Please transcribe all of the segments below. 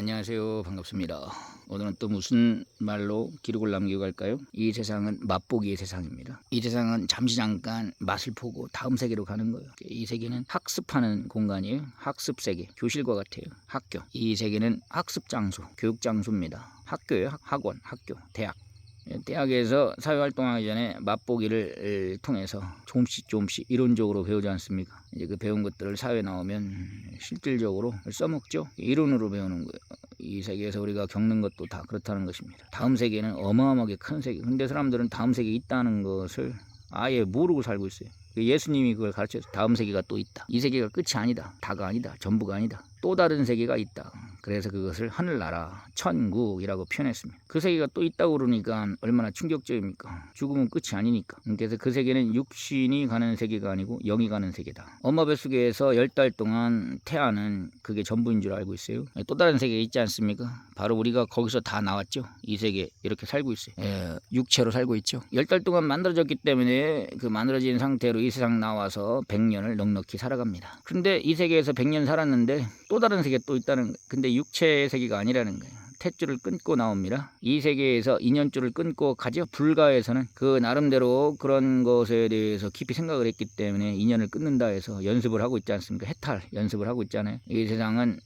안녕하세요. 반갑습니다. 오늘은 또 무슨 말로 기록을 남기고 갈까요? 이 세상은 맛보기의 세상입니다. 이 세상은 잠시 잠깐 맛을 보고 다음 세계로 가는 거예요. 이 세계는 학습하는 공간이에요. 학습 세계, 교실과 같아요. 학교. 이 세계는 학습 장소, 교육 장소입니다. 학교예요. 학원, 학교, 대학. 대학에서 사회활동하기 전에 맛보기를 통해서 조금씩 이론적으로 배우지 않습니까? 이제 그 배운 것들을 사회에 나오면 실질적으로 써먹죠. 이론으로 배우는 거예요. 이 세계에서 우리가 겪는 것도 다 그렇다는 것입니다. 다음 세계는 어마어마하게 큰 세계. 근데 사람들은 다음 세계에 있다는 것을 아예 모르고 살고 있어요. 예수님이 그걸 가르쳐서 다음 세계가 또 있다. 이 세계가 끝이 아니다. 다가 아니다. 전부가 아니다. 또 다른 세계가 있다. 그래서 그것을 하늘나라, 천국이라고 표현했습니다. 그 세계가 또 있다고 그러니까 얼마나 충격적입니까? 죽음은 끝이 아니니까. 그래서 그 세계는 육신이 가는 세계가 아니고 영이 가는 세계다. 엄마 뱃속에서 10달 동안 태아는 그게 전부인 줄 알고 있어요. 또 다른 세계가 있지 않습니까? 바로 우리가 거기서 다 나왔죠. 이 세계 이렇게 살고 있어요. 육체로 살고 있죠. 10달 동안 만들어졌기 때문에 그 만들어진 상태로 이 세상 나와서 100년을 넉넉히 살아갑니다. 그런데 이 세계에서 100년 살았는데 또 다른 세계 또 있다는 거예요. 근데 육체의 세계가 아니라는 거예요. 탯줄을 끊고 나옵니다. 이 세계에서 인연줄을 끊고 가죠. 불가에서는 그 나름대로 그런 것에 대해서 깊이 생각을 했기 때문에 인연을 끊는다 해서 연습을 하고 있지 않습니까? 해탈 연습을 하고 있잖아요. 이 세상은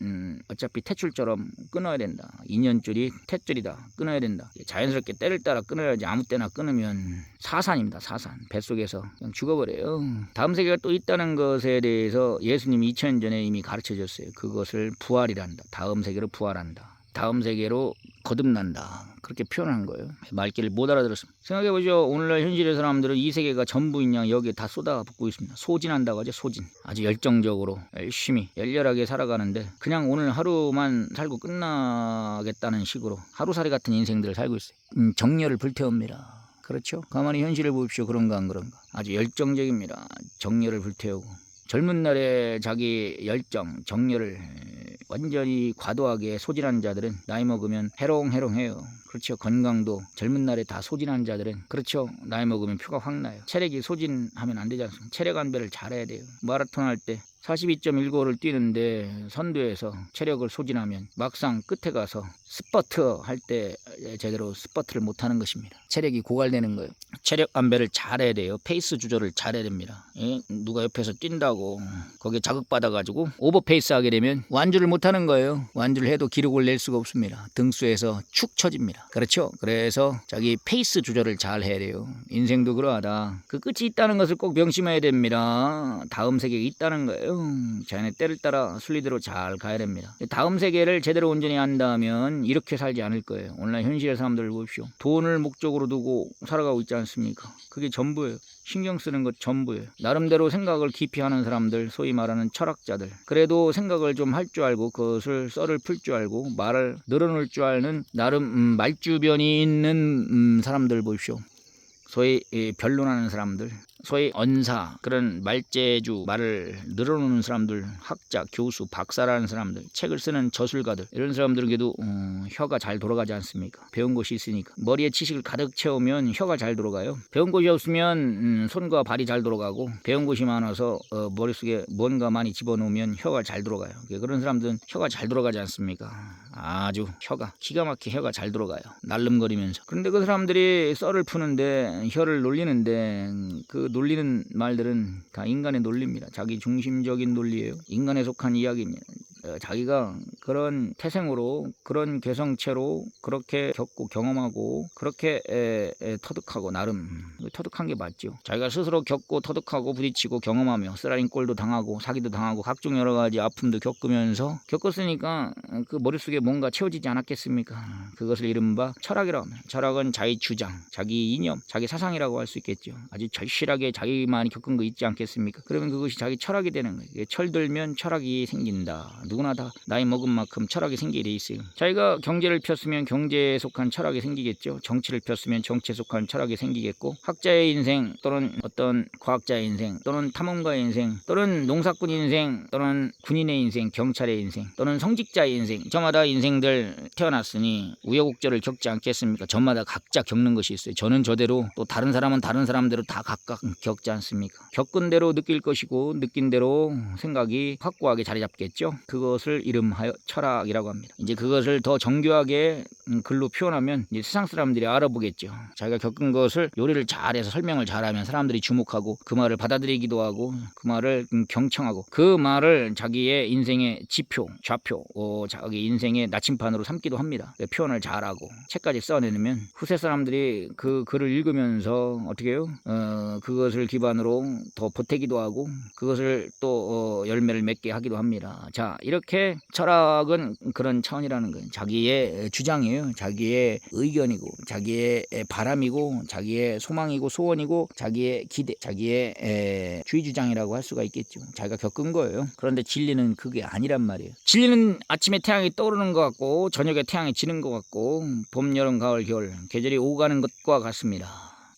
어차피 탯줄처럼 끊어야 된다. 인연줄이 탯줄이다. 끊어야 된다. 자연스럽게 때를 따라 끊어야지 아무 때나 끊으면 사산입니다. 사산. 뱃속에서 그냥 죽어버려요. 다음 세계가 또 있다는 것에 대해서 예수님이 2000년 전에 이미 가르쳐줬어요. 그것을 부활이란다. 다음 세계로 부활한다. 다음 세계로 거듭난다. 그렇게 표현한 거예요. 말귀를 못 알아들었습니다. 생각해보죠. 오늘날 현실의 사람들은 이 세계가 전부인 양 여기에 다 쏟아붓고 있습니다. 소진한다고 하죠. 소진. 아주 열정적으로 열심히 열렬하게 살아가는데 그냥 오늘 하루만 살고 끝나겠다는 식으로 하루살이 같은 인생들을 살고 있어요. 정열을 불태웁니다. 그렇죠? 가만히 현실을 보십시오. 그런가 안 그런가. 아주 열정적입니다. 정열을 불태우고 젊은 날에 자기 열정, 정열을 완전히 과도하게 소진한 자들은 나이 먹으면 해롱해롱해요. 그렇죠. 건강도 젊은 날에 다 소진한 자들은 그렇죠. 나이 먹으면 표가 확 나요. 체력이 소진하면 안 되지 않습니까? 체력 안배를 잘해야 돼요. 마라톤 할 때 42.195를 뛰는데 선두에서 체력을 소진하면 막상 끝에 가서 스퍼트 할 때 제대로 스퍼트를 못하는 것입니다. 체력이 고갈되는 거예요. 체력 안배를 잘해야 돼요. 페이스 조절을 잘해야 됩니다. 누가 옆에서 뛴다고 거기에 자극받아가지고 오버페이스 하게 되면 완주를 못하는 거예요. 완주를 해도 기록을 낼 수가 없습니다. 등수에서 축 처집니다. 그렇죠. 그래서 자기 페이스 조절을 잘 해야 돼요. 인생도 그러하다. 그 끝이 있다는 것을 꼭 명심해야 됩니다. 다음 세계가 있다는 거예요. 자연의 때를 따라 순리대로 잘 가야 됩니다. 다음 세계를 제대로 온전히 안다면 이렇게 살지 않을 거예요. 오늘날 현실의 사람들을 보십시오. 돈을 목적으로 두고 살아가고 있지 않습니까? 그게 전부예요. 신경 쓰는 것 전부예요. 나름대로 생각을 깊이 하는 사람들, 소위 말하는 철학자들. 그래도 생각을 좀 할 줄 알고 그것을 썰을 풀 줄 알고 말을 늘어놓을 줄 아는 나름 말주변이 있는 사람들 보십시오. 소위 변론하는 사람들, 소위 언사, 그런 말재주, 말을 늘어놓는 사람들, 학자, 교수, 박사라는 사람들, 책을 쓰는 저술가들, 이런 사람들에게도 혀가 잘 돌아가지 않습니까? 배운 것이 있으니까. 머리에 지식을 가득 채우면 혀가 잘 돌아가요. 배운 것이 없으면 손과 발이 잘 돌아가고, 배운 것이 많아서 머릿속에 뭔가 많이 집어넣으면 혀가 잘 돌아가요. 그런 사람들은 혀가 잘 돌아가지 않습니까? 아주 혀가 기가 막히게 혀가 잘 돌아가요. 날름거리면서. 그런데 그 사람들이 썰을 푸는데 혀를 놀리는데 그 놀리는 말들은 다 인간의 논리입니다. 자기 중심적인 논리예요. 인간에 속한 이야기입니다. 자기가 그런 태생으로 그런 개성체로 그렇게 겪고 경험하고 그렇게 터득하고 나름 터득한 게 맞죠. 자기가 스스로 겪고 터득하고 부딪히고 경험하며 쓰라린 꼴도 당하고 사기도 당하고 각종 여러 가지 아픔도 겪으면서 겪었으니까 그 머릿속에 뭔가 채워지지 않았겠습니까? 그것을 이른바 철학이라고 합니다. 철학은 자기 주장, 자기 이념, 자기 사상이라고 할 수 있겠죠. 아주 절실하게 자기만이 겪은 거 있지 않겠습니까? 그러면 그것이 자기 철학이 되는 거예요. 철들면 철학이 생긴다. 누구나 다 나이 먹은 만큼 철학이 생기게 돼 있어요. 자기가 경제를 폈으면 경제에 속한 철학이 생기겠죠. 정치를 폈으면 정치에 속한 철학이 생기겠고, 학자의 인생 또는 어떤 과학자의 인생 또는 탐험가의 인생 또는 농사꾼 인생 또는 군인의 인생, 경찰의 인생 또는 성직자의 인생, 저마다 인생들 태어났으니 우여곡절을 겪지 않겠습니까? 저마다 각자 겪는 것이 있어요. 저는 저대로, 또 다른 사람은 다른 사람대로 다 각각 겪지 않습니까? 겪은 대로 느낄 것이고 느낀 대로 생각이 확고하게 자리 잡겠죠. 그것 그것을 이름하여 철학이라고 합니다. 이제 그것을 더 정교하게 글로 표현하면 이제 세상 사람들이 알아보겠죠. 자기가 겪은 것을 요리를 잘해서 설명을 잘하면 사람들이 주목하고 그 말을 받아들이기도 하고 그 말을 경청하고 그 말을 자기의 인생의 지표, 좌표, 자기 인생의 나침판으로 삼기도 합니다. 표현을 잘하고 책까지 써내면 후세 사람들이 그 글을 읽으면서 어떻게 해요? 그것을 기반으로 더 보태기도 하고 그것을 또 열매를 맺게 하기도 합니다. 자, 이렇게 철학은 그런 차원이라는 거예요. 자기의 주장이에요. 자기의 의견이고 자기의 바람이고 자기의 소망이고 소원이고 자기의 기대, 자기의 주의 주장이라고 할 수가 있겠죠. 자기가 겪은 거예요. 그런데 진리는 그게 아니란 말이에요. 진리는 아침에 태양이 떠오르는 것 같고 저녁에 태양이 지는 것 같고 봄, 여름, 가을, 겨울 계절이 오가는 것과 같습니다.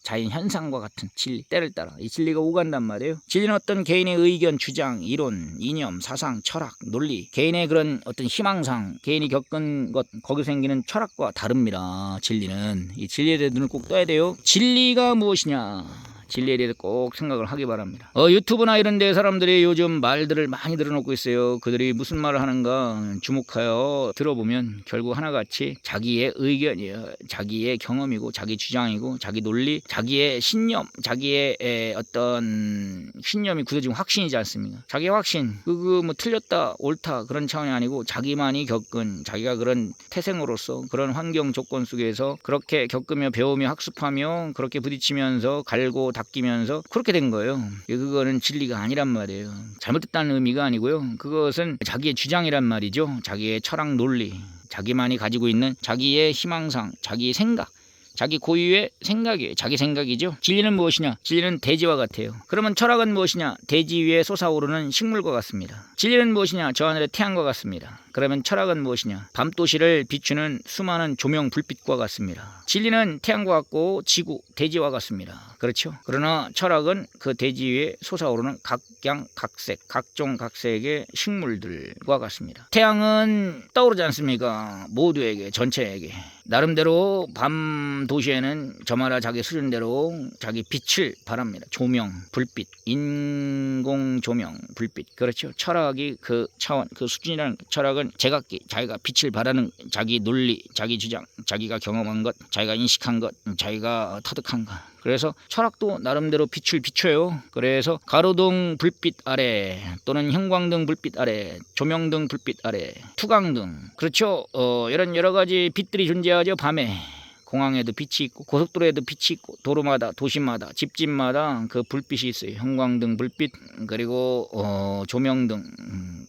자연 현상과 같은 진리, 때를 따라 이 진리가 오간단 말이에요. 진리는 어떤 개인의 의견, 주장, 이론, 이념, 사상, 철학, 논리, 개인의 그런 어떤 희망상, 개인이 겪은 것, 거기서 생기는 철학과 다릅니다. 진리는 이 진리에 대해 눈을 꼭 떠야 돼요. 진리가 무엇이냐? 진리에 대해서 꼭 생각을 하기 바랍니다. 유튜브나 이런 데 사람들이 요즘 말들을 많이 들어놓고 있어요. 그들이 무슨 말을 하는가 주목하여 들어보면 결국 하나같이 자기의 의견이에요. 자기의 경험이고 자기 주장이고 자기 논리, 자기의 신념, 자기의 어떤 신념이 굳어진 확신이지 않습니까? 자기의 확신, 뭐 틀렸다 옳다 그런 차원이 아니고 자기만이 겪은 자기가 그런 태생으로서 그런 환경 조건 속에서 그렇게 겪으며 배우며 학습하며 그렇게 부딪히면서 갈고 닦이면서 그렇게 된 거예요. 그거는 진리가 아니란 말이에요. 잘못됐다는 의미가 아니고요. 그것은 자기의 주장이란 말이죠. 자기의 철학 논리, 자기만이 가지고 있는 자기의 희망상, 자기의 생각, 자기 고유의 생각이에요. 자기 생각이죠. 진리는 무엇이냐? 진리는 대지와 같아요. 그러면 철학은 무엇이냐? 대지 위에 솟아오르는 식물과 같습니다. 진리는 무엇이냐? 저 하늘의 태양과 같습니다. 그러면 철학은 무엇이냐? 밤도시를 비추는 수많은 조명 불빛과 같습니다. 진리는 태양과 같고 지구, 대지와 같습니다. 그렇죠? 그러나 철학은 그 대지 위에 솟아오르는 각양각색, 각종 각색의 식물들과 같습니다. 태양은 떠오르지 않습니까? 모두에게, 전체에게. 나름대로 밤 도시에는 저마다 자기 수준대로 자기 빛을 발합니다. 조명, 불빛, 인공 조명, 불빛. 그렇죠. 철학이 그 차원, 그 수준이라는 것. 철학은 제각기 자기가 빛을 발하는 자기 논리, 자기 주장, 자기가 경험한 것, 자기가 인식한 것, 자기가 터득한 것. 그래서 철학도 나름대로 빛을 비춰요. 그래서 가로등 불빛 아래 또는 형광등 불빛 아래, 조명등 불빛 아래, 투광등, 그렇죠. 이런 여러 가지 빛들이 존재하죠. 밤에 공항에도 빛이 있고 고속도로에도 빛이 있고 도로마다 도시마다 집집마다 그 불빛이 있어요. 형광등 불빛 그리고 조명등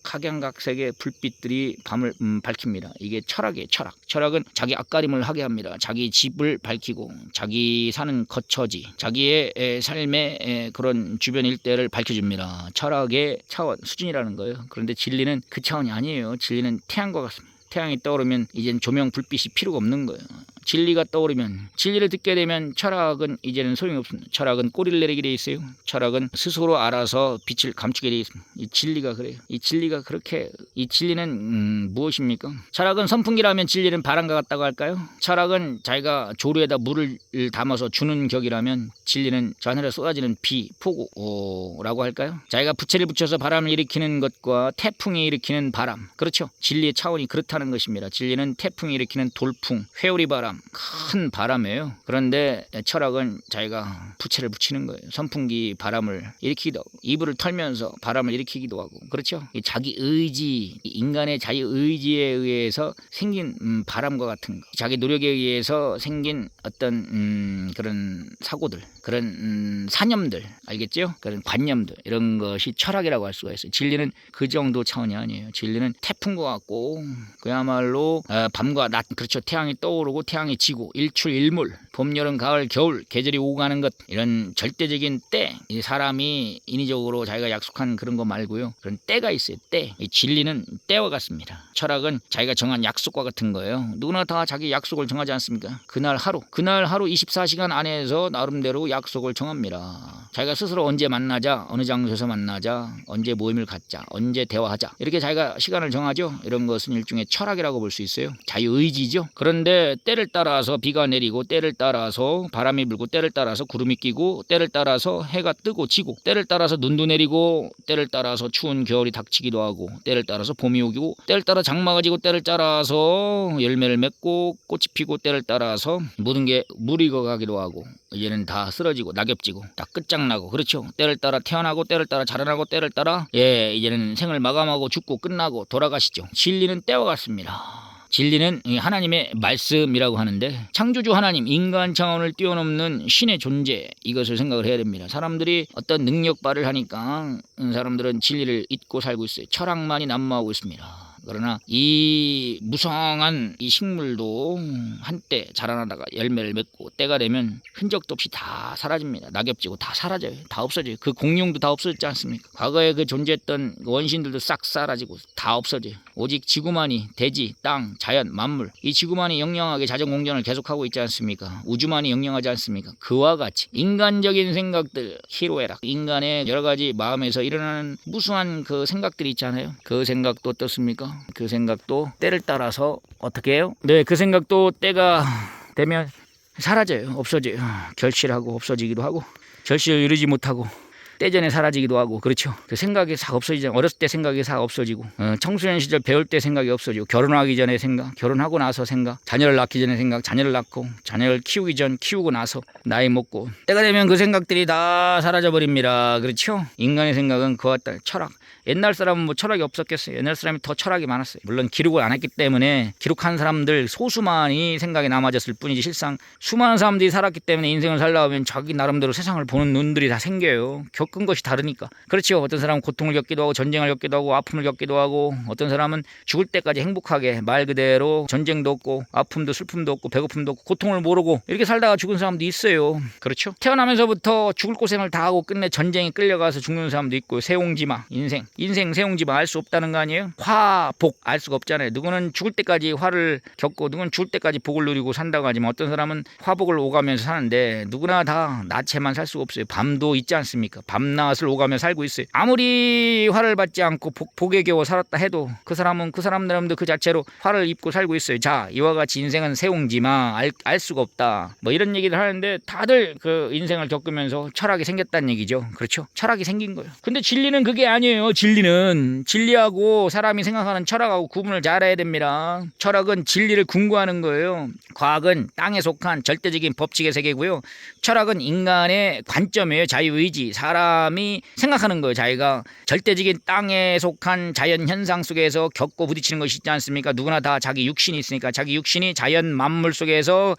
각양각색의 불빛들이 밤을 밝힙니다. 이게 철학이에요. 철학은 자기 앞가림을 하게 합니다. 자기 집을 밝히고 자기 사는 거처지 자기의 삶의 그런 주변 일대를 밝혀줍니다. 철학의 차원 수준이라는 거예요. 그런데 진리는 그 차원이 아니에요. 진리는 태양과 같습니다. 태양이 떠오르면 이젠 조명 불빛이 필요가 없는 거예요. 진리가 떠오르면 진리를 듣게 되면 철학은 이제는 소용이 없습니다. 철학은 꼬리를 내리게 돼 있어요. 철학은 스스로 알아서 빛을 감추게 돼 있습니다. 이 진리가 그래요. 이 진리가 그렇게 이 진리는 무엇입니까? 철학은 선풍기라면 진리는 바람과 같다고 할까요? 철학은 자기가 조류에다 물을 담아서 주는 격이라면 진리는 저 하늘에 쏟아지는 비, 폭우라고 할까요? 자기가 부채를 붙여서 바람을 일으키는 것과 태풍이 일으키는 바람, 그렇죠? 진리의 차원이 그렇다는 것입니다. 진리는 태풍이 일으키는 돌풍, 회오리 바람, 큰 바람이에요. 그런데 철학은 자기가 부채를 붙이는 거예요. 선풍기 바람을 일으키기도 하고 이불을 털면서 바람을 일으키기도 하고 그렇죠. 자기 의지, 인간의 자기 의지에 의해서 생긴 바람과 같은 거, 자기 노력에 의해서 생긴 어떤 그런 사고들, 그런 사념들, 알겠죠? 그런 관념들, 이런 것이 철학이라고 할 수가 있어요. 진리는 그 정도 차원이 아니에요. 진리는 태풍과 같고 그야말로 밤과 낮, 그렇죠. 태양이 떠오르고 태양이 지고 일출일몰, 봄, 여름, 가을, 겨울, 계절이 오고 가는 것, 이런 절대적인 때, 이 사람이 인위적으로 자기가 약속한 그런 거 말고요. 그런 때가 있어요. 때. 이 진리는 때와 같습니다. 철학은 자기가 정한 약속과 같은 거예요. 누구나 다 자기 약속을 정하지 않습니까? 그날 하루 24시간 안에서 나름대로 약속을 정합니다. 자기가 스스로 언제 만나자, 어느 장소에서 만나자, 언제 모임을 갖자, 언제 대화하자, 이렇게 자기가 시간을 정하죠. 이런 것은 일종의 철학이라고 볼 수 있어요. 자유의지죠. 그런데 때를 따라 따라서 비가 내리고 때를 따라서 바람이 불고 때를 따라서 구름이 끼고 때를 따라서 해가 뜨고 지고 때를 따라서 눈도 내리고 때를 따라서 추운 겨울이 닥치기도 하고 때를 따라서 봄이 오고 때를 따라 장마가 지고 때를 따라서 열매를 맺고 꽃이 피고 때를 따라서 모든 게 물이 익어가기도 하고 이제는 다 쓰러지고 낙엽지고 다 끝장나고 그렇죠. 때를 따라 태어나고 때를 따라 자라나고 때를 따라 이제는 생을 마감하고 죽고 끝나고 돌아가시죠. 진리는 때와 같습니다. 진리는 하나님의 말씀이라고 하는데 창조주 하나님, 인간 차원을 뛰어넘는 신의 존재, 이것을 생각을 해야 됩니다. 사람들이 어떤 능력 발휘를 하니까 사람들은 진리를 잊고 살고 있어요. 철학만이 난무하고 있습니다. 그러나 이 무성한 이 식물도 한때 자라나다가 열매를 맺고 때가 되면 흔적도 없이 다 사라집니다. 낙엽지고 다 사라져요. 다 없어져요. 그 공룡도 다 없어졌지 않습니까? 과거에 그 존재했던 원신들도 싹 사라지고 다 없어져요. 오직 지구만이, 대지, 땅, 자연, 만물, 이 지구만이 영영하게 자전공전을 계속하고 있지 않습니까? 우주만이 영영하지 않습니까? 그와 같이 인간적인 생각들, 희로애락, 인간의 여러 가지 마음에서 일어나는 무수한 그 생각들이 있잖아요. 그 생각도 어떻습니까? 그 생각도 때를 따라서 어떻게 해요? 네, 그 생각도 때가 되면 사라져요. 없어져요. 결실하고 없어지기도 하고 결실을 이루지 못하고 때 전에 사라지기도 하고 그렇죠. 그 생각이 싹 없어지잖아요. 어렸을 때 생각이 싹 없어지고 청소년 시절 배울 때 생각이 없어지고 결혼하기 전에 생각, 결혼하고 나서 생각, 자녀를 낳기 전에 생각, 자녀를 낳고 자녀를 키우기 전, 키우고 나서 나이 먹고 때가 되면 그 생각들이 다 사라져버립니다. 그렇죠. 인간의 생각은 그와 같다. 철학, 옛날 사람은 뭐 철학이 없었겠어요. 옛날 사람이 더 철학이 많았어요. 물론 기록을 안 했기 때문에 기록한 사람들 소수만이 생각이 남아졌을 뿐이지 실상 수많은 사람들이 살았기 때문에 인생을 살려면 자기 나름대로 세상을 보는 눈들이 다 생겨요. 겪은 것이 다르니까. 그렇죠. 어떤 사람은 고통을 겪기도 하고 전쟁을 겪기도 하고 아픔을 겪기도 하고 어떤 사람은 죽을 때까지 행복하게 말 그대로 전쟁도 없고 아픔도 슬픔도 없고 배고픔도 없고 고통을 모르고 이렇게 살다가 죽은 사람도 있어요. 그렇죠. 태어나면서부터 죽을 고생을 다 하고 끝내 전쟁에 끌려가서 죽는 사람도 있고 세옹지마 인생 세옹지마 알 수 없다는 거 아니에요? 화, 복 알 수가 없잖아요. 누구는 죽을 때까지 화를 겪고 누구는 죽을 때까지 복을 누리고 산다고 하지만 어떤 사람은 화복을 오가면서 사는데 누구나 다 낮에만 살 수가 없어요. 밤도 있지 않습니까? 밤낮을 오가며 살고 있어요. 아무리 화를 받지 않고 복에 겨워 살았다 해도 그 사람은 그 사람 나름대로 그 자체로 화를 입고 살고 있어요. 자, 이와 같이 인생은 세옹지마 알 수가 없다. 뭐 이런 얘기를 하는데 다들 그 인생을 겪으면서 철학이 생겼다는 얘기죠. 그렇죠? 철학이 생긴 거예요. 근데 진리는 그게 아니에요. 진리하고 사람이 생각하는 철학하고 구분을 잘해야 됩니다. 철학은 진리를 궁구하는 거예요. 과학은 땅에 속한 절대적인 법칙의 세계고요. 철학은 인간의 관점이에요. 자유의지, 사람이 생각하는 거예요. 자기가 절대적인 땅에 속한 자연 현상 속에서 겪고 부딪히는 것이 있지 않습니까? 누구나 다 자기 육신이 있으니까 자기 육신이 자연 만물 속에서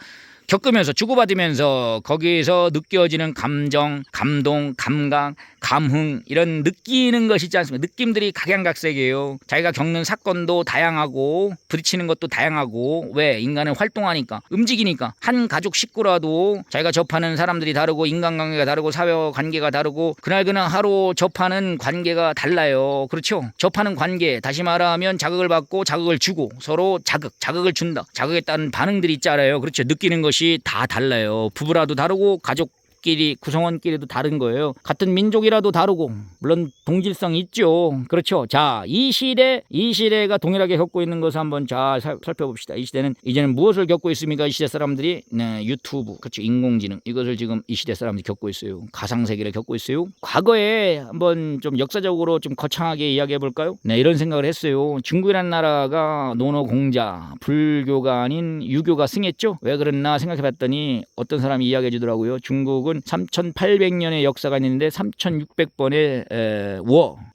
겪으면서 주고받으면서 거기에서 느껴지는 감정, 감동, 감각, 감흥 이런 느끼는 것이 있지 않습니까? 느낌들이 각양각색이에요. 자기가 겪는 사건도 다양하고 부딪히는 것도 다양하고 왜? 인간은 활동하니까 움직이니까 한 가족 식구라도 자기가 접하는 사람들이 다르고 인간관계가 다르고 사회관계가 다르고 그날 하루 접하는 관계가 달라요. 그렇죠? 접하는 관계 다시 말하면 자극을 받고 자극을 주고 서로 자극을 준다. 자극에 따른 반응들이 있잖아요. 그렇죠? 느끼는 것이 다 달라요. 부부라도 다르고 가족끼리 구성원끼리도 다른 거예요. 같은 민족이라도 다르고 물론 동질성이 있죠. 그렇죠. 자, 이 시대가 동일하게 겪고 있는 것을 한번 잘 살펴봅시다. 이 시대는 이제는 무엇을 겪고 있습니까? 이 시대 사람들이 유튜브, 그렇죠. 인공지능 이것을 지금 이 시대 사람들이 겪고 있어요. 가상세계를 겪고 있어요. 과거에 한번 좀 역사적으로 좀 거창하게 이야기해 볼까요? 이런 생각을 했어요. 중국이라는 나라가 노노공자, 불교가 아닌 유교가 승했죠. 왜 그랬나 생각해 봤더니 어떤 사람이 이야기해 주더라고요. 중국은 3800년의 역사가 있는데 3600번의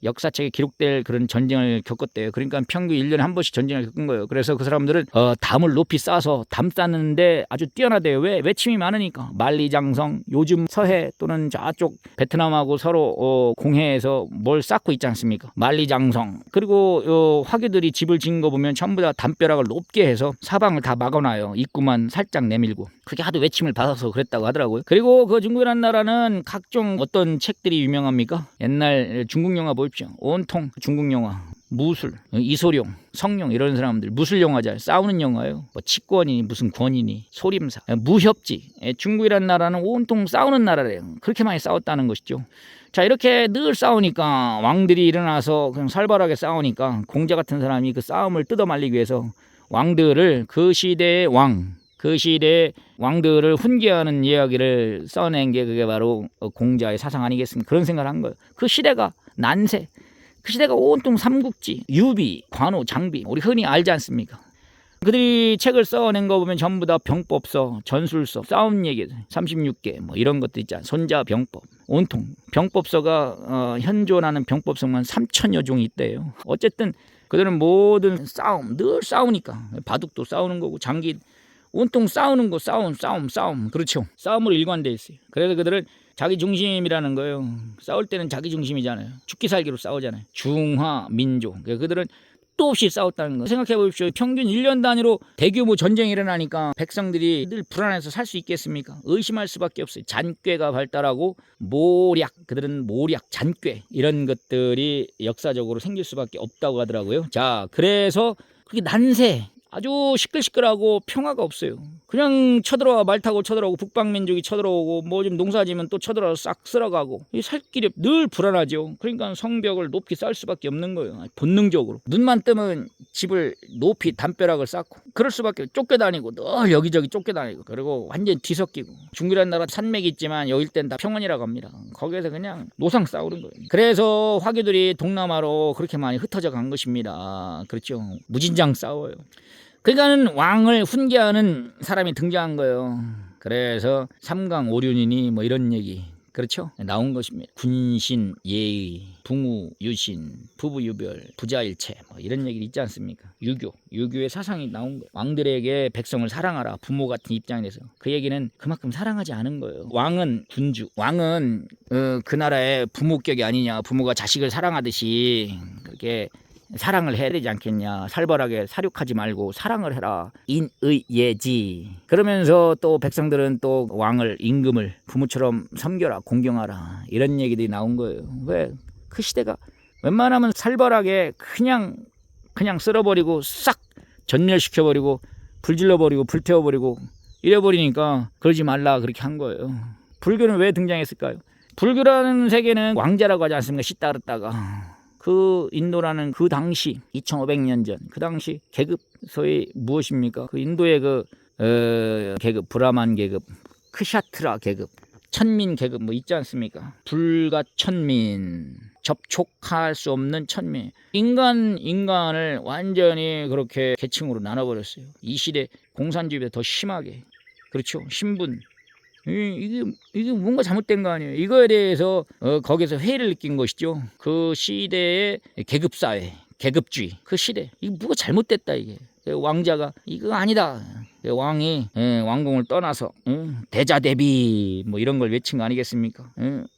역사책에 기록될 그런 전쟁을 겪었대요. 그러니까 평균 1년에 한 번씩 전쟁을 겪은 거예요. 그래서 그 사람들은 담을 높이 쌓아서 담 쌓는데 아주 뛰어나대요. 왜? 외침이 많으니까. 만리장성, 요즘 서해 또는 저쪽 베트남하고 서로 공해에서 뭘 쌓고 있지 않습니까? 만리장성. 그리고 화교들이 집을 지은 거 보면 전부 다 담벼락을 높게 해서 사방을 다 막아놔요. 입구만 살짝 내밀고. 그게 하도 외침을 받아서 그랬다고 하더라고요. 그리고 그 중국이라는 나라는 각종 어떤 책들이 유명합니까? 옛날 중국 영화 보십시오. 온통 중국 영화. 무술, 이소룡, 성룡 이런 사람들 무술 영화잖아요. 싸우는 영화예요. 뭐 치권이니 무슨 권이니 소림사, 무협지. 중국이라는 나라는 온통 싸우는 나라래요. 그렇게 많이 싸웠다는 것이죠. 자, 이렇게 늘 싸우니까 왕들이 일어나서 그냥 살벌하게 싸우니까 공자 같은 사람이 그 싸움을 뜯어말리기 위해서 왕들을 그 시대의 그 시대의 왕들을 훈계하는 이야기를 써낸 게 그게 바로 공자의 사상 아니겠습니까? 그런 생각을 한 거예요. 그 시대가 난세, 그 시대가 온통 삼국지, 유비, 관우, 장비, 우리 흔히 알지 않습니까? 그들이 책을 써낸 거 보면 전부 다 병법서, 전술서, 싸움 얘기 36개 뭐 이런 것도 있잖아. 손자병법, 온통 병법서가 현존하는 병법서만 3,000여 종이 있대요. 어쨌든 그들은 모든 싸움, 늘 싸우니까 바둑도 싸우는 거고 장기 온통 싸우는 거, 싸움. 그렇죠. 싸움으로 일관돼 있어요. 그래서 그들은 자기 중심이라는 거예요. 싸울 때는 자기 중심이잖아요. 죽기 살기로 싸우잖아요. 중화 민족. 그들은 또 없이 싸웠다는 거. 생각해 보십시오. 평균 1년 단위로 대규모 전쟁이 일어나니까 백성들이 늘 불안해서 살 수 있겠습니까? 의심할 수밖에 없어요. 잔꾀가 발달하고 모략, 그들은 모략, 잔꾀 이런 것들이 역사적으로 생길 수밖에 없다고 하더라고요. 자, 그래서 그게 난세, 아주 시끌시끌하고 평화가 없어요. 그냥 쳐들어와, 말 타고 쳐들어오고, 북방민족이 쳐들어오고, 뭐 좀 농사지면 또 쳐들어와서 싹 쓸어가고, 이 살 길이 늘 불안하죠. 그러니까 성벽을 높이 쌓을 수밖에 없는 거예요. 본능적으로 눈만 뜨면 집을 높이 담벼락을 쌓고, 그럴 수밖에. 쫓겨다니고, 늘 여기저기 쫓겨다니고, 그리고 완전 뒤섞이고. 중국이라는 나라 산맥이 있지만 여기 땐 다 평원이라고 합니다. 거기에서 그냥 노상 싸우는 거예요. 그래서 화교들이 동남아로 그렇게 많이 흩어져 간 것입니다. 그렇죠. 무진장 싸워요. 그러니까는 왕을 훈계하는 사람이 등장한 거예요. 그래서 삼강오륜이니 뭐 이런 얘기, 그렇죠? 나온 것입니다. 군신, 예의, 붕우, 유신, 부부유별, 부자일체 뭐 이런 얘기 있지 않습니까? 유교의 사상이 나온 거예요. 왕들에게 백성을 사랑하라, 부모 같은 입장이 돼서. 그 얘기는 그만큼 사랑하지 않은 거예요. 왕은 군주, 왕은 그 나라의 부모격이 아니냐. 부모가 자식을 사랑하듯이 그렇게 사랑을 해야 되지 않겠냐. 살벌하게 사륙하지 말고 사랑을 해라. 인의예지. 그러면서 또 백성들은 또 왕을, 임금을 부모처럼 섬겨라, 공경하라, 이런 얘기들이 나온 거예요. 왜? 그 시대가 웬만하면 살벌하게 그냥 쓸어버리고 싹 전멸시켜버리고 불질러버리고 불태워버리고 이래버리니까 그러지 말라 그렇게 한 거예요. 불교는 왜 등장했을까요? 불교라는 세계는 왕자라고 하지 않습니까? 시다르다가. 그 인도라는 그 당시 2500년 전 그 당시 계급, 소위 무엇입니까? 그 인도의 계급, 브라만 계급, 크샤트라 계급, 천민 계급 뭐 있지 않습니까? 불가 천민, 접촉할 수 없는 천민. 인간을 완전히 그렇게 계층으로 나눠버렸어요. 이 시대 공산주의보다 더 심하게. 그렇죠. 신분. 이게 뭔가 잘못된 거 아니에요. 이거에 대해서 거기서 회의를 느낀 것이죠. 그 시대의 계급사회, 계급주의, 그 시대, 이거 뭐가 잘못됐다. 이게 왕자가 이거 아니다. 왕이 왕궁을 떠나서 대자대비 뭐 이런 걸 외친 거 아니겠습니까?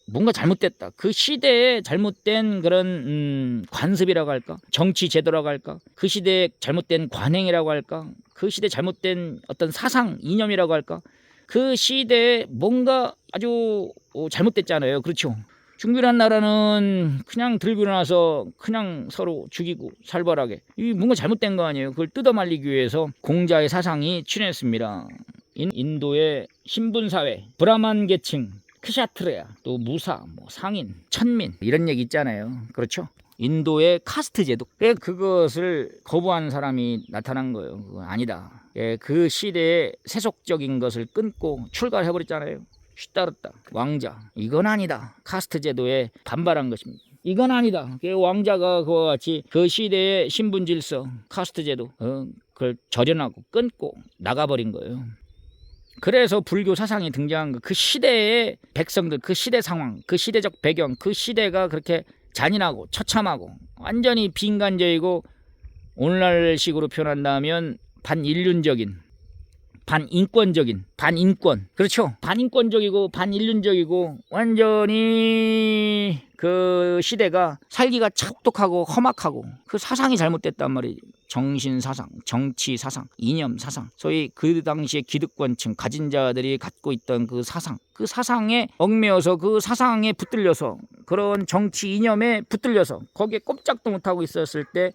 뭔가 잘못됐다. 그 시대에 잘못된 그런 관습이라고 할까, 정치 제도라고 할까, 그 시대에 잘못된 관행이라고 할까, 그 시대에 잘못된 어떤 사상 이념이라고 할까, 그 시대에 뭔가 아주 잘못됐잖아요. 그렇죠. 중국이라는 나라는 그냥 들고 일어나서 그냥 서로 죽이고 살벌하게, 이 뭔가 잘못된 거 아니에요. 그걸 뜯어말리기 위해서 공자의 사상이 출현했습니다. 인도의 신분사회, 브라만 계층, 크샤트레야, 또 무사, 뭐 상인, 천민 이런 얘기 있잖아요. 그렇죠. 인도의 카스트 제도, 그것을 거부하는 사람이 나타난 거예요. 그건 아니다. 그 시대의 세속적인 것을 끊고 출가를 해버렸잖아요. 시다르다, 왕자, 이건 아니다. 카스트 제도에 반발한 것입니다. 이건 아니다. 왕자가 그와 같이 그 시대의 신분 질서, 카스트 제도, 그걸 절연하고 끊고 나가버린 거예요. 그래서 불교 사상이 등장한 거. 그 시대의 백성들, 그 시대 상황, 그 시대적 배경, 그 시대가 그렇게 잔인하고 처참하고 완전히 비인간적이고, 오늘날식으로 표현한다면 반인륜적인, 반인권적인, 반인권, 그렇죠. 반인권적이고 반인륜적이고 완전히 그 시대가 살기가 착독하고 험악하고, 그 사상이 잘못됐단 말이에요. 정신사상, 정치사상, 이념사상, 소위 그 당시에 기득권층, 가진 자들이 갖고 있던 그 사상, 그 사상에 얽매여서, 그 사상에 붙들려서, 그런 정치 이념에 붙들려서 거기에 꼼짝도 못하고 있었을 때,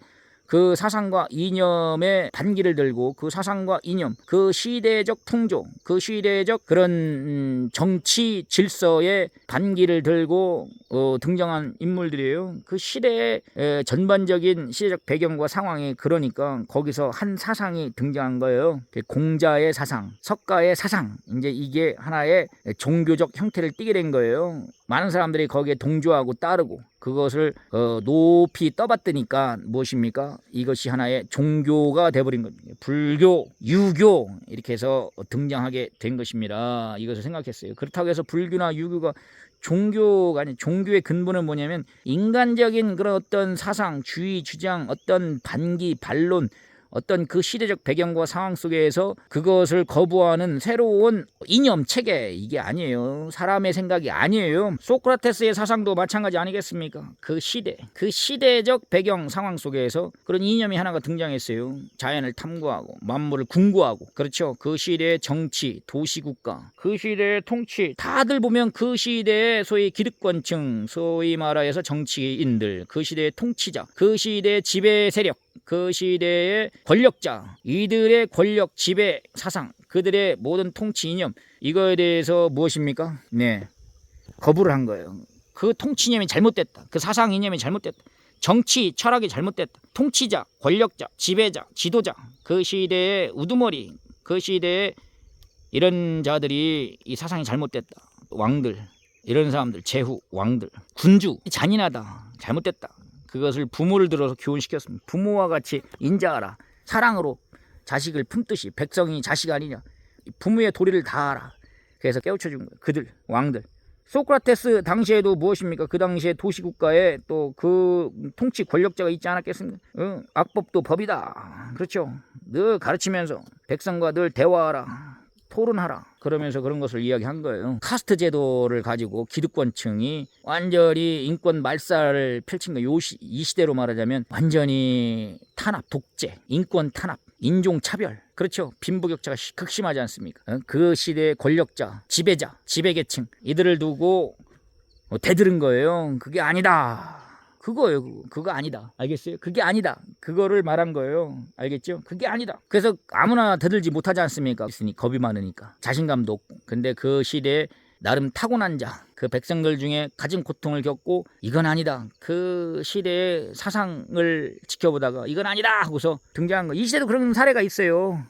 그 사상과 이념의 반기를 들고 그 사상과 이념, 그 시대적 풍조, 그 시대적 그런 정치 질서의 반기를 들고 등장한 인물들이에요. 그 시대의 전반적인 시대적 배경과 상황이 그러니까 거기서 한 사상이 등장한 거예요. 공자의 사상, 석가의 사상, 이제 이게 하나의 종교적 형태를 띠게 된 거예요. 많은 사람들이 거기에 동조하고 따르고 그것을 높이 떠받드니까 무엇입니까? 이것이 하나의 종교가 돼버린 겁니다. 불교, 유교 이렇게 해서 등장하게 된 것입니다. 이것을 생각했어요. 그렇다고 해서 불교나 유교가 종교가 아니, 종교의 근본은 뭐냐면 인간적인 그런 어떤 사상, 주의, 주장, 어떤 반기, 반론, 어떤 그 시대적 배경과 상황 속에서 그것을 거부하는 새로운 이념, 체계, 이게 아니에요. 사람의 생각이 아니에요. 소크라테스의 사상도 마찬가지 아니겠습니까? 그 시대, 그 시대적 배경 상황 속에서 그런 이념이 하나가 등장했어요. 자연을 탐구하고 만물을 궁구하고, 그렇죠. 그 시대의 정치, 도시국가, 그 시대의 통치, 다들 보면 그 시대의 소위 기득권층, 소위 말하여서 정치인들, 그 시대의 통치자, 그 시대의 지배 세력, 그 시대의 권력자, 이들의 권력, 지배, 사상, 그들의 모든 통치 이념, 이거에 대해서 무엇입니까? 네, 거부를 한 거예요. 그 통치 이념이 잘못됐다. 그 사상 이념이 잘못됐다. 정치 철학이 잘못됐다. 통치자, 권력자, 지배자, 지도자, 그 시대의 우두머리, 그 시대의 이런 자들이 이 사상이 잘못됐다. 왕들, 이런 사람들, 제후, 왕들, 군주, 잔인하다, 잘못됐다. 그것을 부모를 들어서 교훈시켰습니다. 부모와 같이 인자하라. 사랑으로 자식을 품듯이 백성이 자식 아니냐. 부모의 도리를 다하라. 그래서 깨우쳐준 거예요. 그들, 왕들. 소크라테스 당시에도 무엇입니까? 그 당시에 도시국가에 또 그 통치 권력자가 있지 않았겠습니까? 악법도 법이다. 그렇죠. 늘 가르치면서 백성과 늘 대화하라. 토론하라. 그러면서 그런 것을 이야기한 거예요. 카스트 제도를 가지고 기득권층이 완전히 인권 말살을 펼친 거예요. 이 시대로 말하자면 완전히 탄압, 독재, 인권 탄압, 인종 차별. 그렇죠. 빈부격차가 극심하지 않습니까? 그 시대의 권력자, 지배자, 지배계층, 이들을 두고 대들은 거예요. 그게 아니다. 그거예요. 그거 아니다. 알겠어요? 그게 아니다. 그거를 말한 거예요. 알겠죠? 그게 아니다. 그래서 아무나 대들지 못하지 않습니까? 있으니 겁이 많으니까. 자신감도 없고. 근데 그 시대에 나름 타고난 자, 그 백성들 중에 가진 고통을 겪고 이건 아니다. 그 시대의 사상을 지켜보다가 이건 아니다 하고서 등장한 거. 이 시대도 그런 사례가 있어요.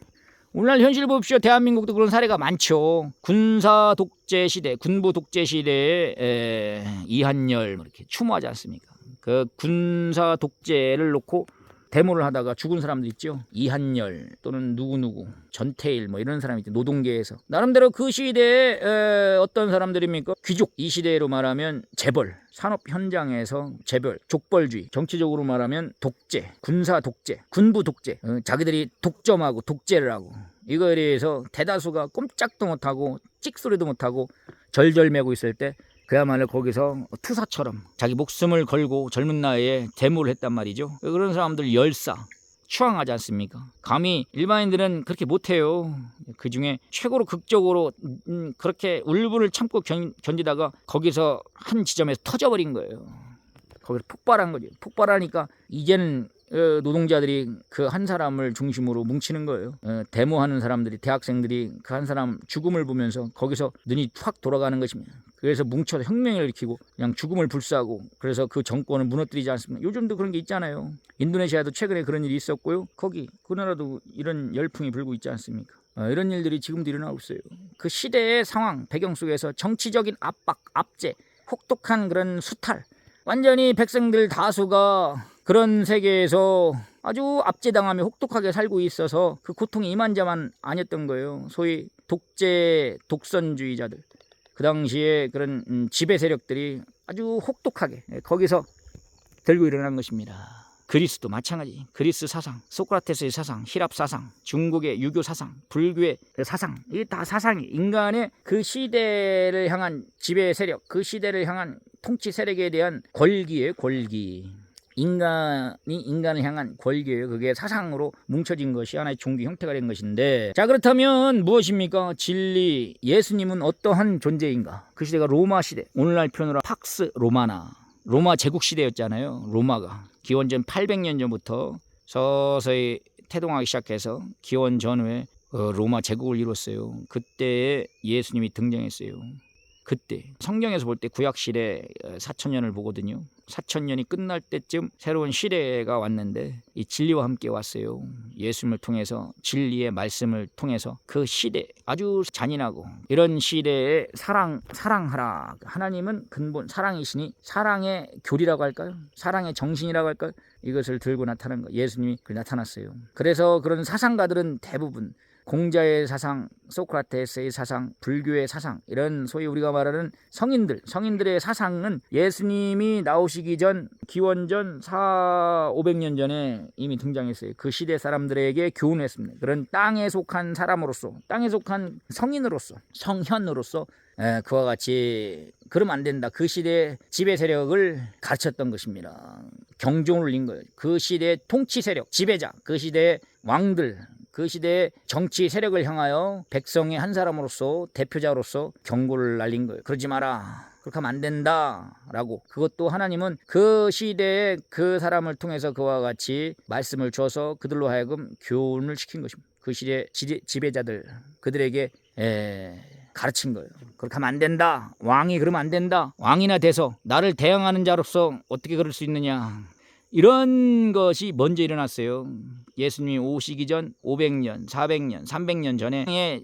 오늘날 현실 보십시오. 대한민국도 그런 사례가 많죠. 군사 독재 시대, 군부 독재 시대에 이한열 이렇게 추모하지 않습니까? 그 군사 독재를 놓고 데모를 하다가 죽은 사람들 있죠. 이한열 또는 누구누구, 전태일 뭐 이런 사람이 있죠. 노동계에서 나름대로 그 시대에 어떤 사람들입니까? 귀족. 이 시대로 말하면 재벌, 산업 현장에서 재벌, 족벌주의. 정치적으로 말하면 독재, 군사 독재, 군부 독재. 자기들이 독점하고 독재를 하고, 이거에 대해서 대다수가 꼼짝도 못하고 찍소리도 못하고 절절매고 있을 때 그야말로 거기서 투사처럼 자기 목숨을 걸고 젊은 나이에 데모를 했단 말이죠. 그런 사람들 열사, 추앙하지 않습니까? 감히 일반인들은 그렇게 못해요. 그 중에 최고로 극적으로 그렇게 울분을 참고 견디다가 거기서 한 지점에서 터져버린 거예요. 거기서 폭발한 거죠. 폭발하니까 이제는 노동자들이 그 한 사람을 중심으로 뭉치는 거예요. 데모하는 사람들이, 대학생들이 그 한 사람 죽음을 보면서 거기서 눈이 확 돌아가는 것입니다. 그래서 뭉쳐서 혁명을 일으키고 그냥 죽음을 불사하고, 그래서 그 정권을 무너뜨리지 않습니까? 요즘도 그런 게 있잖아요. 인도네시아도 최근에 그런 일이 있었고요. 거기 그 나라도 이런 열풍이 불고 있지 않습니까? 이런 일들이 지금도 일어나고 있어요. 그 시대의 상황, 배경 속에서 정치적인 압박, 압제, 혹독한 그런 수탈, 완전히 백성들 다수가 그런 세계에서 아주 압제당하며 혹독하게 살고 있어서 그 고통이 이만저만 아니었던 거예요. 소위 독재, 독선주의자들, 그 당시에 그런 지배 세력들이 아주 혹독하게 거기서 들고 일어난 것입니다. 그리스도 마찬가지. 그리스 사상, 소크라테스의 사상, 히랍 사상, 중국의 유교 사상, 불교의 사상, 이게 다 사상이 인간의 그 시대를 향한 지배 세력, 그 시대를 향한 통치 세력에 대한 권기예요. 권기. 인간이 인간을 향한 권기예요. 그게 사상으로 뭉쳐진 것이 하나의 종교 형태가 된 것인데, 자, 그렇다면 무엇입니까? 진리, 예수님은 어떠한 존재인가? 그 시대가 로마 시대, 오늘날 표현으로 팍스 로마나, 로마 제국 시대였잖아요. 로마가 기원전 800년 전부터 서서히 태동하기 시작해서 기원 전후에 로마 제국을 이뤘어요. 그때 예수님이 등장했어요. 그때 성경에서 볼 때 구약 시대 4,000년을 보거든요. 4,000년이 끝날 때쯤 새로운 시대가 왔는데 이 진리와 함께 왔어요. 예수님을 통해서, 진리의 말씀을 통해서 그 시대, 아주 잔인하고 이런 시대에 사랑하라. 하나님은 근본 사랑이시니 사랑의 교리라고 할까요? 사랑의 정신이라고 할까요? 이것을 들고 나타난 거. 예수님이 나타났어요. 그래서 그런 사상가들은 대부분 공자의 사상, 소크라테스의 사상, 불교의 사상, 이런 소위 우리가 말하는 성인들의 사상은 예수님이 나오시기 전 기원전 400~500년 전에 이미 등장했어요. 그 시대 사람들에게 교훈했습니다. 그런 땅에 속한 사람으로서, 땅에 속한 성인으로서, 성현으로서 그와 같이 그러면 안 된다. 그 시대의 지배 세력을 가르쳤던 것입니다. 경종을 울린 거예요. 그 시대의 통치 세력, 지배자, 그 시대의 왕들, 그 시대의 정치 세력을 향하여 백성의 한 사람으로서, 대표자로서 경고를 날린 거예요. 그러지 마라. 그렇게 하면 안 된다라고. 그것도 하나님은 그 시대의 그 사람을 통해서 그와 같이 말씀을 줘서 그들로 하여금 교훈을 시킨 것입니다. 그 시대의 지배자들, 그들에게 가르친 거예요. 그렇게 하면 안 된다. 왕이 그러면 안 된다. 왕이나 돼서 나를 대항하는 자로서 어떻게 그럴 수 있느냐. 이런 것이 먼저 일어났어요. 예수님이 오시기 전 500년, 400년, 300년 전에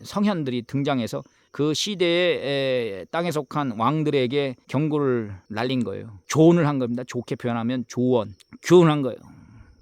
성현들이 등장해서 그 시대의 땅에 속한 왕들에게 경고를 날린 거예요. 조언을 한 겁니다. 좋게 표현하면 조언, 교훈한 거예요.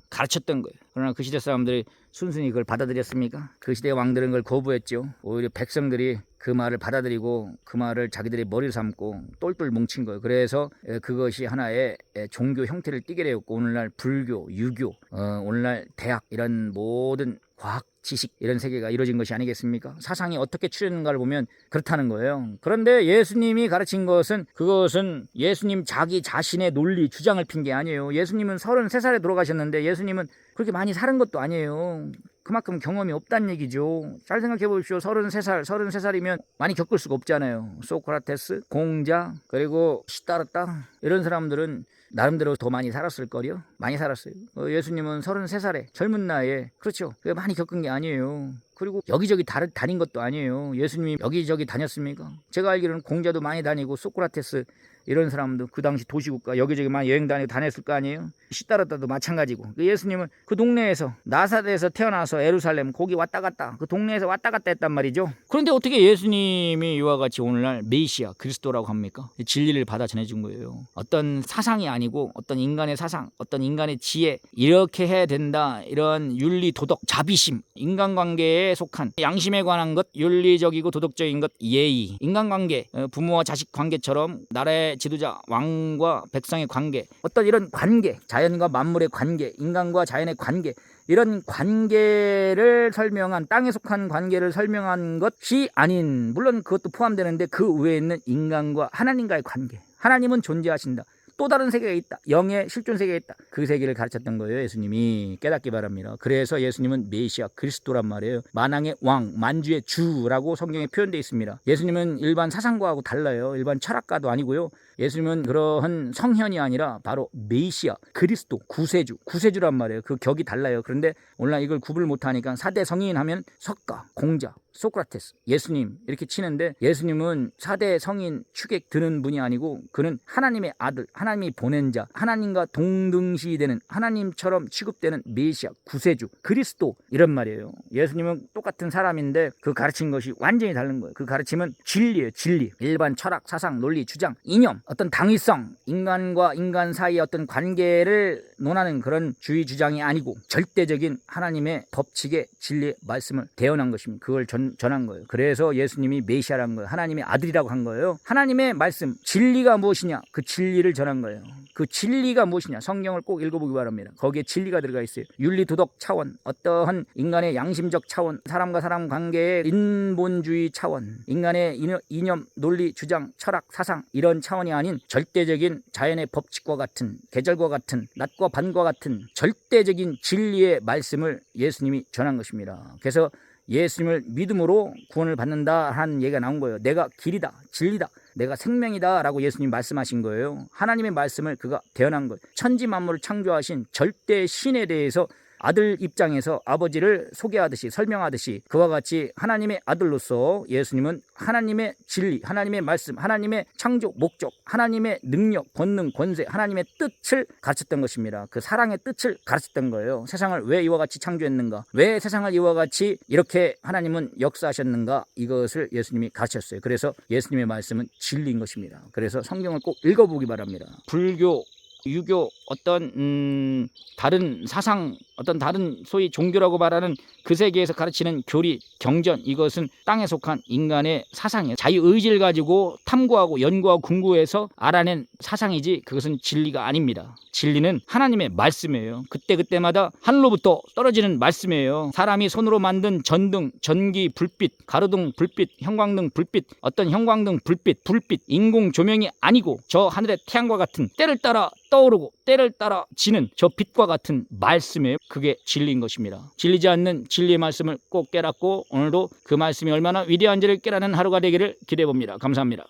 가르쳤던 거예요. 그러나 그 시대 사람들이 순순히 그걸 받아들였습니까? 그 시대의 왕들은 그걸 거부했죠. 오히려 백성들이 그 말을 받아들이고 그 말을 자기들의 머리를 삼고 똘똘 뭉친 거예요. 그래서 그것이 하나의 종교 형태를 띠게 되었고, 오늘날 불교, 유교, 오늘날 대학, 이런 모든 과학, 지식, 이런 세계가 이루어진 것이 아니겠습니까? 사상이 어떻게 추려지는가를 보면 그렇다는 거예요. 그런데 예수님이 가르친 것은, 그것은 예수님 자기 자신의 논리, 주장을 핀 게 아니에요. 예수님은 33살에 돌아가셨는데 예수님은 그렇게 많이 사는 것도 아니에요. 그만큼 경험이 없다는 얘기죠. 잘 생각해 보십시오. 33살이면 많이 겪을 수가 없잖아요. 소크라테스, 공자, 그리고 시다르타, 이런 사람들은 나름대로 더 많이 살았을 거요. 많이 살았어요. 예수님은 33살에 젊은 나이에, 그렇죠, 많이 겪은 게 아니에요. 그리고 여기저기 다닌 것도 아니에요. 예수님이 여기저기 다녔습니까? 제가 알기로는 공자도 많이 다니고, 소크라테스 이런 사람도 그 당시 도시국가 여기저기 많이 여행 다니고 다녔을 거 아니에요. 시다르타도 마찬가지고. 예수님은 그 동네에서, 나사렛에서 태어나서 예루살렘 거기 왔다 갔다, 그 동네에서 왔다 갔다 했단 말이죠. 그런데 어떻게 예수님이 이와 같이 오늘날 메시아, 그리스도라고 합니까? 진리를 받아 전해준 거예요. 어떤 사상이 아니고 어떤 인간의 사상, 어떤 인간의 지혜, 이렇게 해야 된다, 이런 윤리, 도덕, 자비심, 인간관계에 속한 양심에 관한 것, 윤리적이고 도덕적인 것, 예의, 인간관계, 부모와 자식 관계처럼 나라의 지도자, 왕과 백성의 관계, 어떤 이런 관계, 자연과 만물의 관계, 인간과 자연의 관계, 이런 관계를 설명한, 땅에 속한 관계를 설명한 것이 아닌, 물론 그것도 포함되는데 그 외에 있는 인간과 하나님과의 관계, 하나님은 존재하신다, 또 다른 세계가 있다, 영의 실존 세계가 있다, 그 세계를 가르쳤던 거예요. 예수님이 깨닫기 바랍니다. 그래서 예수님은 메시아, 그리스도란 말이에요. 만왕의 왕, 만주의 주라고 성경에 표현되어 있습니다. 예수님은 일반 사상가하고 달라요. 일반 철학가도 아니고요. 예수님은 그러한 성현이 아니라 바로 메시아, 그리스도, 구세주란 말이에요. 그 격이 달라요. 그런데 오늘날 이걸 구분을 못하니까 4대 성인 하면 석가, 공자, 소크라테스, 예수님 이렇게 치는데, 예수님은 4대 성인 축에 드는 분이 아니고 그는 하나님의 아들, 하나님이 보낸 자, 하나님과 동등시되는, 하나님처럼 취급되는 메시아, 구세주, 그리스도, 이런 말이에요. 예수님은 똑같은 사람인데 그 가르친 것이 완전히 다른 거예요. 그 가르침은 진리예요. 진리. 일반 철학, 사상, 논리, 주장, 이념, 어떤 당위성, 인간과 인간 사이의 어떤 관계를 논하는 그런 주의 주장이 아니고 절대적인 하나님의 법칙의 진리의 말씀을 대언한 것입니다. 그걸 전한 거예요. 그래서 예수님이 메시아라는 거예요. 하나님의 아들이라고 한 거예요. 하나님의 말씀, 진리가 무엇이냐, 그 진리를 전한 거예요. 그 진리가 무엇이냐, 성경을 꼭 읽어보기 바랍니다. 거기에 진리가 들어가 있어요. 윤리 도덕 차원, 어떠한 인간의 양심적 차원, 사람과 사람 관계의 인본주의 차원, 인간의 이념, 논리, 주장, 철학, 사상, 이런 차원이 아닌 절대적인 자연의 법칙과 같은, 계절과 같은, 낮과 밤과 같은 절대적인 진리의 말씀을 예수님이 전한 것입니다. 그래서 예수님을 믿음으로 구원을 받는다 하는 얘기가 나온 거예요. 내가 길이다, 진리다, 내가 생명이다 라고 예수님 말씀하신 거예요. 하나님의 말씀을 그가 대언한 거예요. 천지 만물을 창조하신 절대 신에 대해서 아들 입장에서 아버지를 소개하듯이 설명하듯이 그와 같이 하나님의 아들로서 예수님은 하나님의 진리, 하나님의 말씀, 하나님의 창조 목적, 하나님의 능력, 권능, 권세, 하나님의 뜻을 가르쳤던 것입니다. 그 사랑의 뜻을 가르쳤던 거예요. 세상을 왜 이와 같이 창조했는가, 왜 세상을 이와 같이 이렇게 하나님은 역사하셨는가, 이것을 예수님이 가르쳤어요. 그래서 예수님의 말씀은 진리인 것입니다. 그래서 성경을 꼭 읽어보기 바랍니다. 불교, 유교, 어떤 다른 사상, 어떤 다른 소위 종교라고 말하는 그 세계에서 가르치는 교리, 경전, 이것은 땅에 속한 인간의 사상이에요. 자유의지를 가지고 탐구하고 연구하고 궁구해서 알아낸 사상이지 그것은 진리가 아닙니다. 진리는 하나님의 말씀이에요. 그때그때마다 하늘로부터 떨어지는 말씀이에요. 사람이 손으로 만든 전등, 전기, 불빛, 가로등, 불빛, 형광등, 불빛, 어떤 형광등, 불빛, 인공 조명이 아니고 저 하늘의 태양과 같은 때를 따라 떠오르고 때를 따라 지는 저 빛과 같은 말씀이에요. 그게 진리인 것입니다. 진리지 않는 진리의 말씀을 꼭 깨닫고 오늘도 그 말씀이 얼마나 위대한지를 깨닫는 하루가 되기를 기대해 봅니다. 감사합니다.